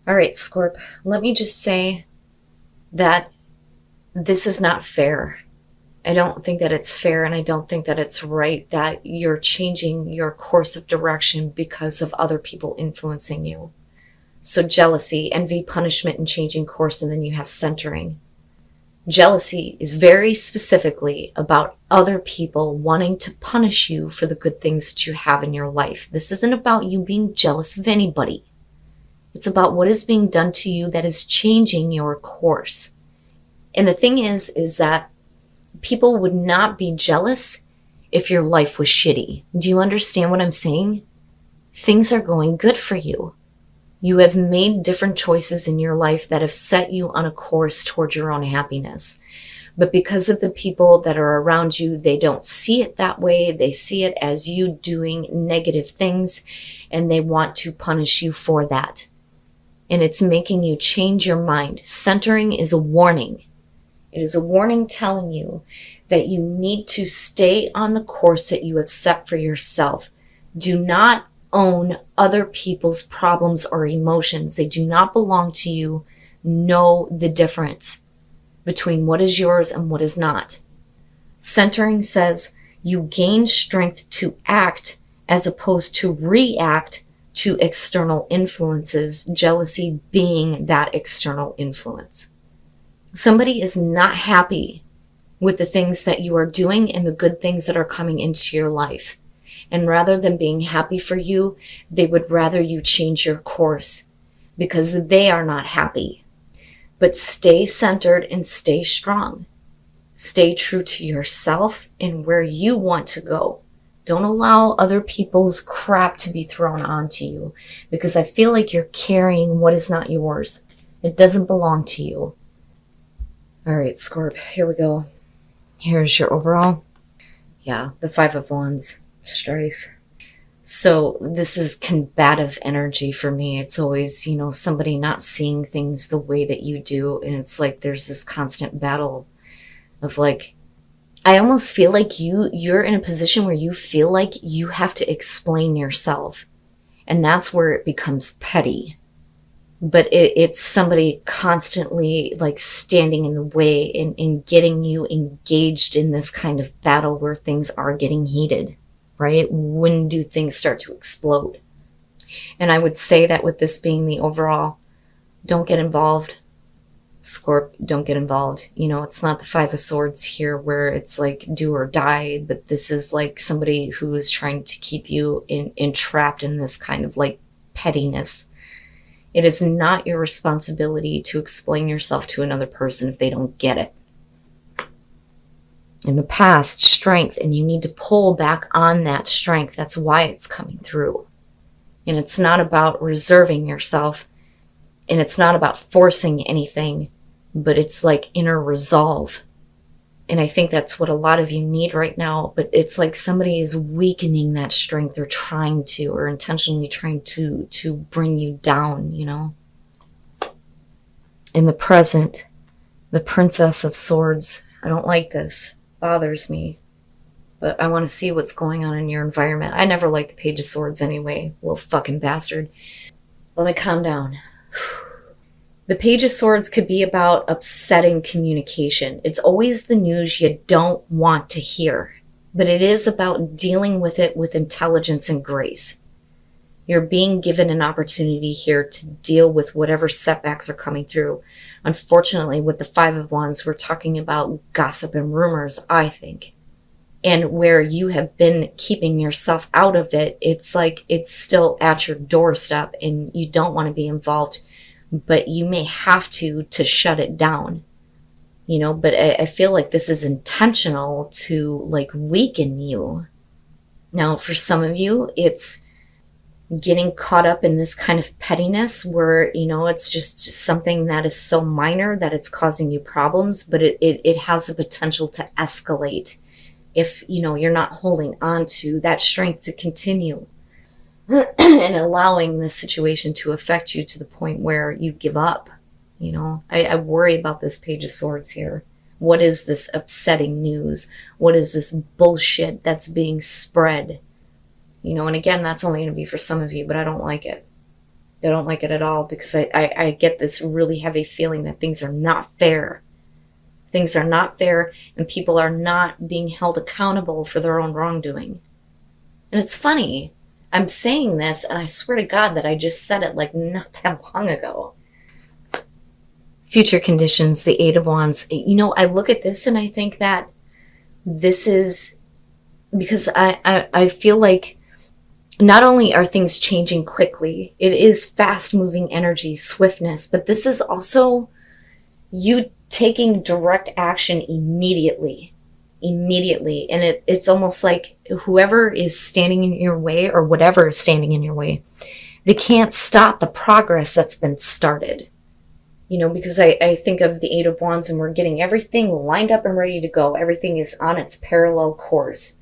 All right, Scorp, let me just say that this is not fair. I don't think that it's fair, and I don't think that it's right that you're changing your course of direction because of other people influencing you. So jealousy, envy, punishment, and changing course, and then you have centering. Jealousy is very specifically about other people wanting to punish you for the good things that you have in your life. This isn't about you being jealous of anybody. It's about what is being done to you that is changing your course. And the thing is that people would not be jealous if your life was shitty. Do you understand what I'm saying? Things are going good for you. You have made different choices in your life that have set you on a course towards your own happiness. But because of the people that are around you, they don't see it that way. They see it as you doing negative things, and they want to punish you for that. And it's making you change your mind. Centering is a warning. It is a warning telling you that you need to stay on the course that you have set for yourself. Do not own other people's problems or emotions. They do not belong to you. Know the difference between what is yours and what is not. Centering says you gain strength to act as opposed to react to external influences, jealousy being that external influence. Somebody is not happy with the things that you are doing and the good things that are coming into your life. And rather than being happy for you, they would rather you change your course because they are not happy. But stay centered and stay strong. Stay true to yourself and where you want to go. Don't allow other people's crap to be thrown onto you, because I feel like you're carrying what is not yours. It doesn't belong to you. All right, Scorp, here we go. Here's your overall. Yeah, the Five of Wands, strife. So this is combative energy for me. It's always, somebody not seeing things the way that you do. And it's like there's this constant battle of like, I almost feel like you're in a position where you feel like you have to explain yourself. And that's where it becomes petty. But it's somebody constantly like standing in the way and getting you engaged in this kind of battle where things are getting heated, right? When do things start to explode? And I would say that with this being the overall, don't get involved. Scorp, don't get involved. It's not the Five of Swords here where it's like do or die, but this is like somebody who is trying to keep you entrapped in this kind of like pettiness. It is not your responsibility to explain yourself to another person if they don't get it. In the past, strength, and you need to pull back on that strength. That's why it's coming through. And it's not about reserving yourself, and it's not about forcing anything, but it's like inner resolve. And I think that's what a lot of you need right now, but it's like somebody is weakening that strength or trying to, or intentionally trying to bring you down, In the present, the Princess of Swords. I don't like this. Bothers me. But I want to see what's going on in your environment. I never liked the Page of Swords anyway. Little fucking bastard. Let me calm down. The Page of Swords could be about upsetting communication. It's always the news you don't want to hear. But it is about dealing with it with intelligence and grace. You're being given an opportunity here to deal with whatever setbacks are coming through. Unfortunately, with the Five of Wands, we're talking about gossip and rumors, I think. And where you have been keeping yourself out of it, it's like it's still at your doorstep and you don't want to be involved, but you may have to shut it down. But I feel like this is intentional to like weaken you. Now, for some of you, it's getting caught up in this kind of pettiness where, it's just something that is so minor that it's causing you problems, but it has the potential to escalate if, you're not holding on to that strength to continue and allowing this situation to affect you to the point where you give up. I worry about this Page of Swords here. What is this upsetting news? What is this bullshit that's being spread? And again, that's only going to be for some of you, but I don't like it. I don't like it at all, because I get this really heavy feeling that things are not fair. Things are not fair, and people are not being held accountable for their own wrongdoing. And it's funny, I'm saying this, and I swear to God that I just said it like not that long ago. Future conditions, the Eight of Wands. You know, I look at this and I think that this is because I feel like not only are things changing quickly, it is fast moving energy, swiftness, but this is also you taking direct action immediately. And it's almost like whoever is standing in your way, or whatever is standing in your way, they can't stop the progress that's been started. You know, because I think of the Eight of Wands, and we're getting everything lined up and ready to go. Everything is on its parallel course.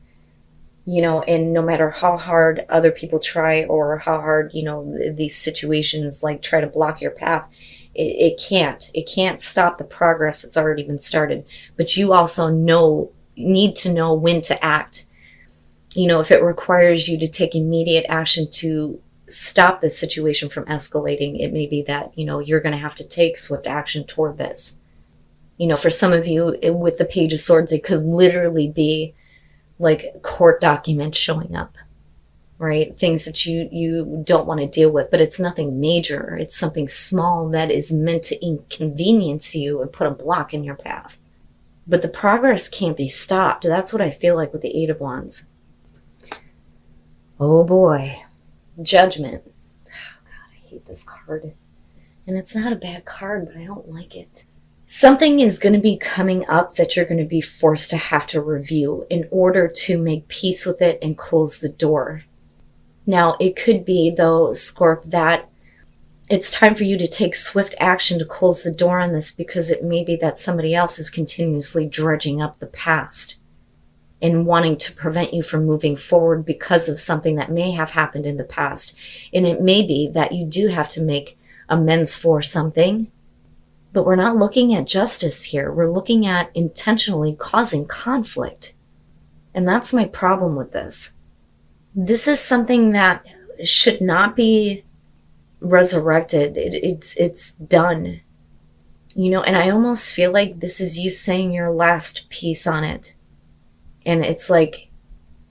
You know, and no matter how hard other people try, or how hard, you know, these situations like try to block your path, it can't stop the progress that's already been started. But you also need to know when to act. You know, if it requires you to take immediate action to stop this situation from escalating, it may be that, you know, you're going to have to take swift action toward this. You know, for some of you with the Page of Swords, it could literally be like court documents showing up, right? Things that you don't want to deal with, but it's nothing major. It's something small that is meant to inconvenience you and put a block in your path. But the progress can't be stopped. That's what I feel like with the Eight of Wands. Oh boy. Judgment. Oh God, I hate this card. And it's not a bad card, but I don't like it. Something is going to be coming up that you're going to be forced to have to review in order to make peace with it and close the door. Now, it could be, though, Scorp, that it's time for you to take swift action to close the door on this, because it may be that somebody else is continuously dredging up the past and wanting to prevent you from moving forward because of something that may have happened in the past. And it may be that you do have to make amends for something, but we're not looking at justice here. We're looking at intentionally causing conflict. And that's my problem with this. This is something that should not be resurrected. It's done. You know, and I almost feel like this is you saying your last piece on it. And it's like,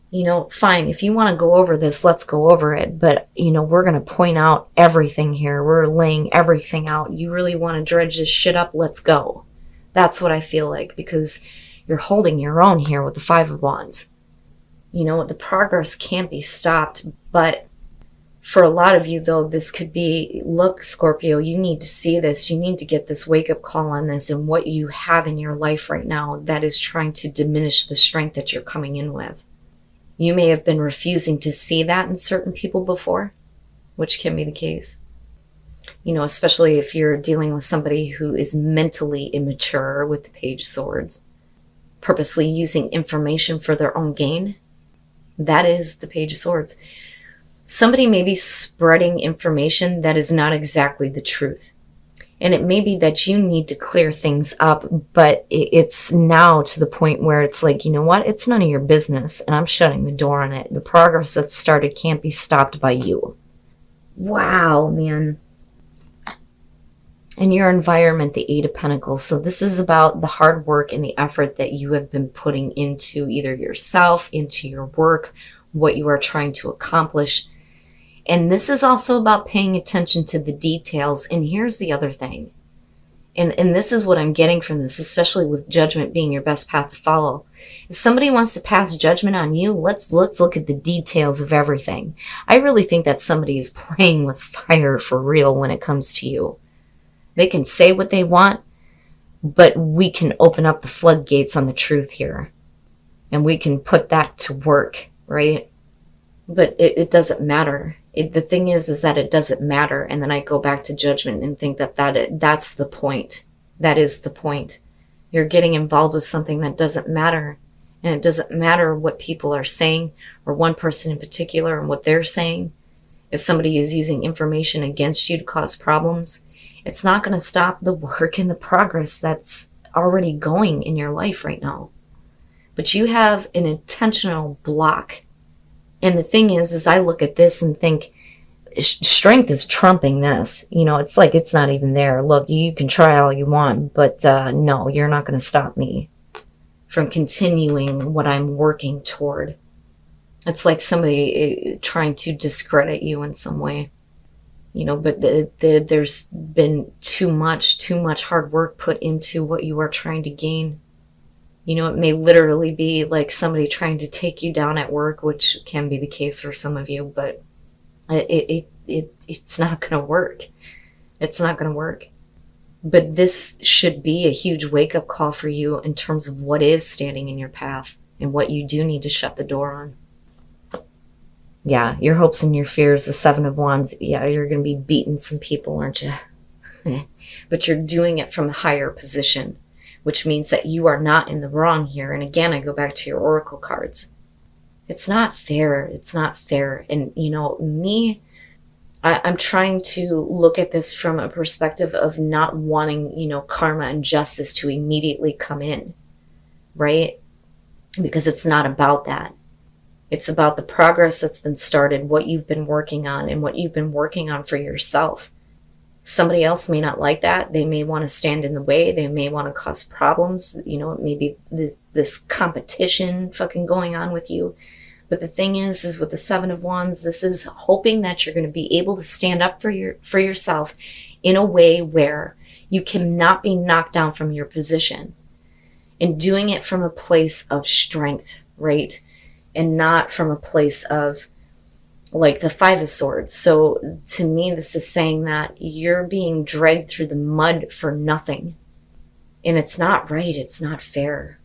you know, fine, if you want to go over this, let's go over it. But, you know, we're going to point out everything here. We're laying everything out. You really want to dredge this shit up? Let's go. That's what I feel like, because you're holding your own here with the Five of Wands. You know, the progress can't be stopped. But for a lot of you, though, this could be, look, Scorpio, you need to see this. You need to get this wake-up call on this and what you have in your life right now that is trying to diminish the strength that you're coming in with. You may have been refusing to see that in certain people before, which can be the case. You know, especially if you're dealing with somebody who is mentally immature with the Page of Swords, purposely using information for their own gain. That is the Page of Swords. Somebody may be spreading information that is not exactly the truth. And it may be that you need to clear things up, but it's now to the point where it's like, you know what? It's none of your business, and I'm shutting the door on it. The progress that's started can't be stopped by you. Wow, man. And your environment, the Eight of Pentacles. So this is about the hard work and the effort that you have been putting into either yourself, into your work, what you are trying to accomplish. And this is also about paying attention to the details. And here's the other thing. And this is what I'm getting from this, especially with judgment being your best path to follow. If somebody wants to pass judgment on you, let's look at the details of everything. I really think that somebody is playing with fire for real when it comes to you. They can say what they want, but we can open up the floodgates on the truth here. And we can put that to work, right? But it doesn't matter. The thing is that it doesn't matter. And then I go back to judgment and think that's the point. That is the point. You're getting involved with something that doesn't matter. And it doesn't matter what people are saying, or one person in particular and what they're saying. If somebody is using information against you to cause problems, it's not going to stop the work and the progress that's already going in your life right now. But you have an intentional block. And the thing is I look at this and think, strength is trumping this. You know, it's like it's not even there. Look, you can try all you want, but no, you're not going to stop me from continuing what I'm working toward. It's like somebody trying to discredit you in some way. You know, but there's been too much hard work put into what you are trying to gain. You know, it may literally be like somebody trying to take you down at work, which can be the case for some of you, but it's not going to work. It's not going to work. But this should be a huge wake-up call for you in terms of what is standing in your path and what you do need to shut the door on. Yeah, your hopes and your fears, the Seven of Wands, yeah, you're going to be beating some people, aren't you? But you're doing it from a higher position, which means that you are not in the wrong here. And again, I go back to your oracle cards. It's not fair. It's not fair. And, you know, I'm trying to look at this from a perspective of not wanting, you know, karma and justice to immediately come in, right? Because it's not about that. It's about the progress that's been started, what you've been working on, and what you've been working on for yourself. Somebody else may not like that. They may want to stand in the way. They may want to cause problems. You know, it may be this competition fucking going on with you. But the thing is with the Seven of Wands, this is hoping that you're going to be able to stand up for yourself in a way where you cannot be knocked down from your position, and doing it from a place of strength, right? And not from a place of like the Five of Swords. So to me, this is saying that you're being dragged through the mud for nothing. And it's not right. It's not fair.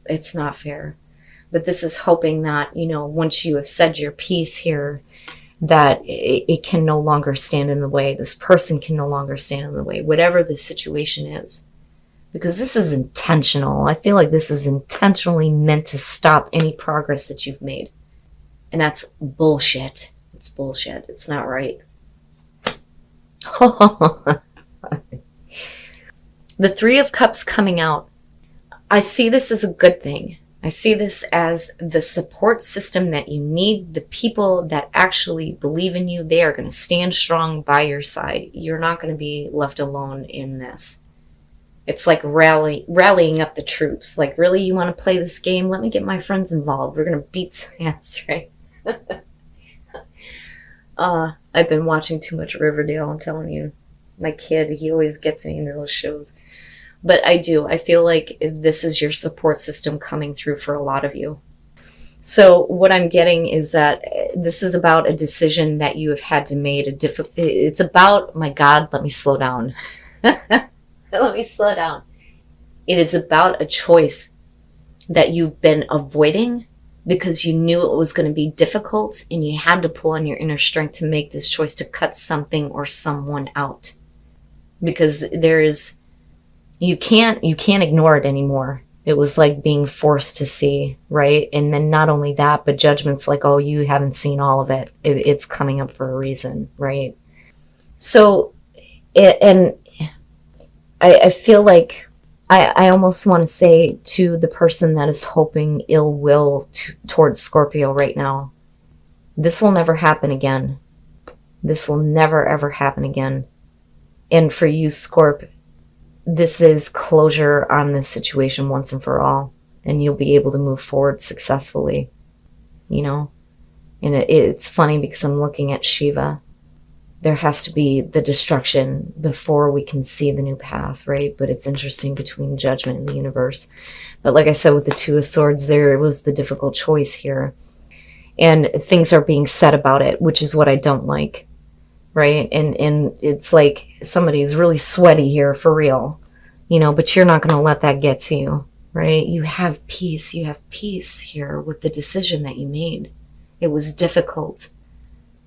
It's not fair. But this is hoping that, you know, once you have said your piece here, that it can no longer stand in the way. This person can no longer stand in the way, whatever the situation is. Because this is intentional. I feel like this is intentionally meant to stop any progress that you've made. And that's bullshit. It's bullshit. It's not right. The Three of Cups coming out. I see this as a good thing. I see this as the support system that you need. The people that actually believe in you, they are going to stand strong by your side. You're not going to be left alone in this. It's like rallying up the troops. Like, really, you want to play this game? Let me get my friends involved. We're going to beat some ass, right? I've been watching too much Riverdale, I'm telling you. My kid, he always gets me into those shows. But I do. I feel like this is your support system coming through for a lot of you. So what I'm getting is that this is about a decision that you have had to make. It's about, my God, let me slow down. Let me slow down. It is about a choice that you've been avoiding because you knew it was going to be difficult, and you had to pull on your inner strength to make this choice to cut something or someone out. Because you can't ignore it anymore. It was like being forced to see, right? And then not only that, but judgments like, oh, you haven't seen all of it. It's coming up for a reason, right? So, I feel like I almost want to say to the person that is hoping ill will towards Scorpio right now, this will never happen again. This will never, ever happen again. And for you, Scorp, this is closure on this situation once and for all. And you'll be able to move forward successfully, you know? And it's funny because I'm looking at Shiva. There has to be the destruction before we can see the new path, right? But it's interesting between judgment and the universe. But like I said, with the Two of Swords, there was the difficult choice here. And things are being said about it, which is what I don't like, right? And it's like somebody's really sweaty here for real, you know, but you're not going to let that get to you, right? You have peace. You have peace here with the decision that you made. It was difficult.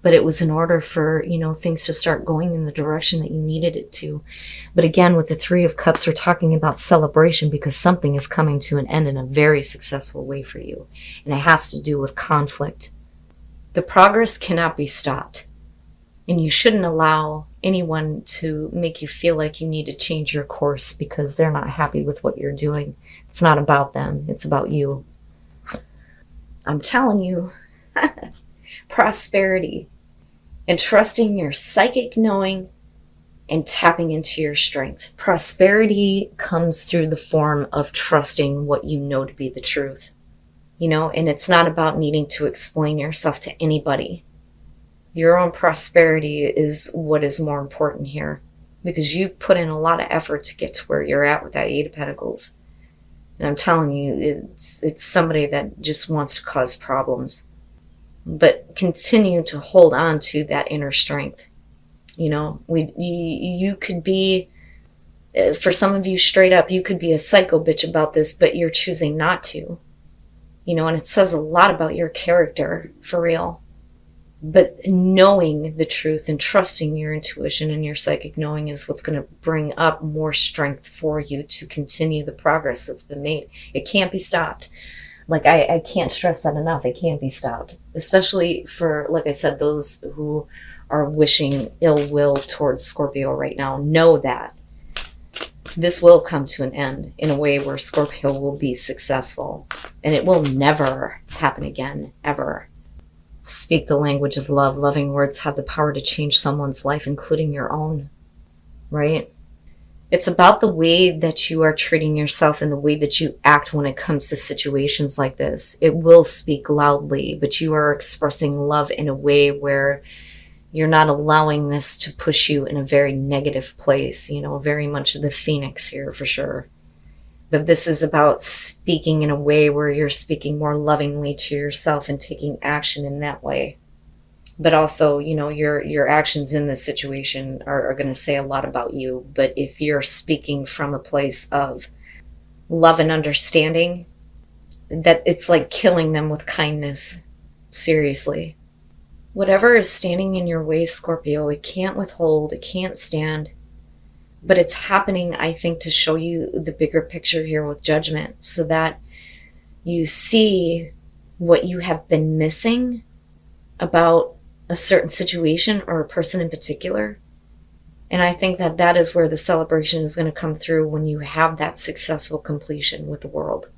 But it was in order for, you know, things to start going in the direction that you needed it to. But again, with the Three of Cups, we're talking about celebration because something is coming to an end in a very successful way for you. And it has to do with conflict. The progress cannot be stopped. And you shouldn't allow anyone to make you feel like you need to change your course because they're not happy with what you're doing. It's not about them. It's about you. I'm telling you. Prosperity. and trusting your psychic knowing and tapping into your strength. Prosperity comes through the form of trusting what you know to be the truth. You know, and it's not about needing to explain yourself to anybody. Your own prosperity is what is more important here, because you've put in a lot of effort to get to where you're at with that Eight of Pentacles. And I'm telling you, it's somebody that just wants to cause problems. But continue to hold on to that inner strength. You know, you could be, for some of you straight up, you could be a psycho bitch about this, but you're choosing not to. You know, and it says a lot about your character, for real. But knowing the truth and trusting your intuition and your psychic knowing is what's going to bring up more strength for you to continue the progress that's been made. It can't be stopped. Like, I can't stress that enough. It can't be stopped. Especially for, like I said, those who are wishing ill will towards Scorpio right now. Know that this will come to an end in a way where Scorpio will be successful. And it will never happen again, ever. Speak the language of love. Loving words have the power to change someone's life, including your own. Right? It's about the way that you are treating yourself and the way that you act when it comes to situations like this. It will speak loudly, but you are expressing love in a way where you're not allowing this to push you in a very negative place. You know, very much the Phoenix here for sure. But this is about speaking in a way where you're speaking more lovingly to yourself and taking action in that way. But also, you know, your actions in this situation are going to say a lot about you. But if you're speaking from a place of love and understanding, that it's like killing them with kindness. Seriously. Whatever is standing in your way, Scorpio, it can't withhold, it can't stand. But it's happening, I think, to show you the bigger picture here with Judgment, so that you see what you have been missing about a certain situation or a person in particular. And I think that that is where the celebration is going to come through when you have that successful completion with the world.